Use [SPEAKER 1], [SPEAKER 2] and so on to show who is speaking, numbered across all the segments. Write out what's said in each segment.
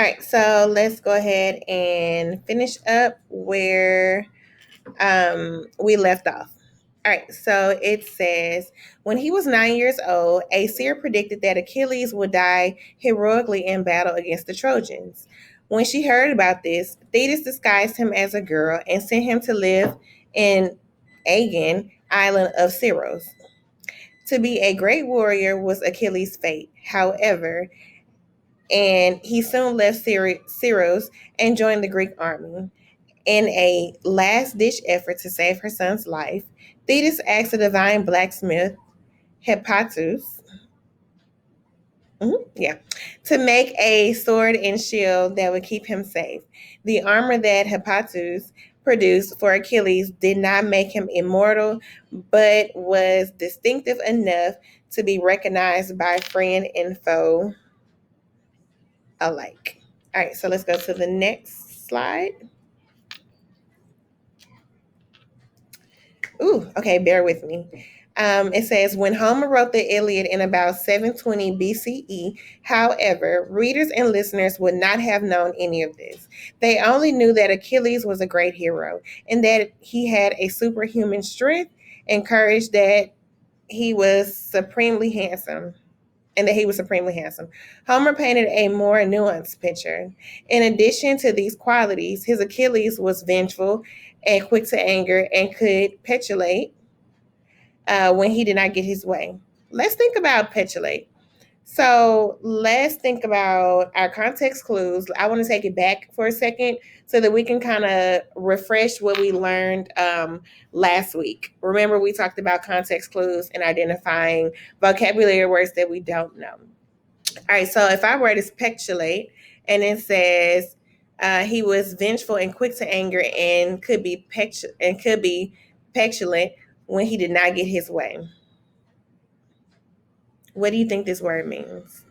[SPEAKER 1] All right, so let's go ahead and finish up where we left off. All right, so it says when he was 9 years old, a seer predicted that Achilles would die heroically in battle against the Trojans. When she heard about this, Thetis disguised him as a girl and sent him to live in Aegean, island of Syros. To be a great warrior was Achilles' fate. However, and he soon left Syros and joined the Greek army. In a last ditch effort to save her son's life, Thetis asked the divine blacksmith, Hephaestus, to make a sword and shield that would keep him safe. The armor that Hephaestus produced for Achilles did not make him immortal, but was distinctive enough to be recognized by friend and foe alike. All right, so let's go to the next slide. Ooh, okay, bear with me. It says, when Homer wrote the Iliad in about 720 BCE, however, readers and listeners would not have known any of this. They only knew that Achilles was a great hero and that he had a superhuman strength and courage, that he was supremely handsome. Homer painted a more nuanced picture. In addition to these qualities, his Achilles was vengeful and quick to anger and could petulate when he did not get his way. Let's think about petulate. So let's think about our context clues. I want to take it back for a second so that we can kind of refresh what we learned last week. Remember, we talked about context clues and identifying vocabulary words that we don't know. All right, so if our word is petulate and it says he was vengeful and quick to anger and could be petulant when he did not get his way. What do you think this word means?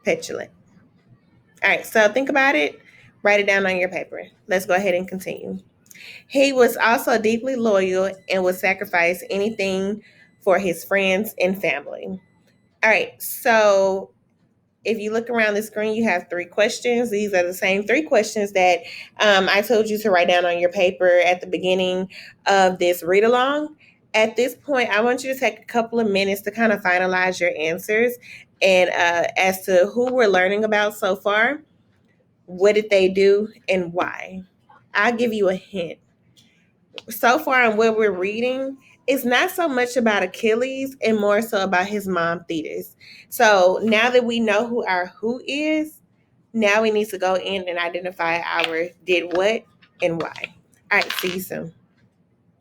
[SPEAKER 1] Petulant. All right, so think about it. Write it down on your paper. Let's go ahead and continue. He was also deeply loyal and would sacrifice anything for his friends and family. All right, so if you look around the screen, you have 3 questions. These are the same 3 questions that I told you to write down on your paper at the beginning of this read along. At this point, I want you to take a couple of minutes to kind of finalize your answers and as to who we're learning about so far, what did they do, and why. I'll give you a hint. So far in what we're reading, it's not so much about Achilles and more so about his mom Thetis. So now that we know who our who is, now we need to go in and identify our did what and why. All right, see you soon.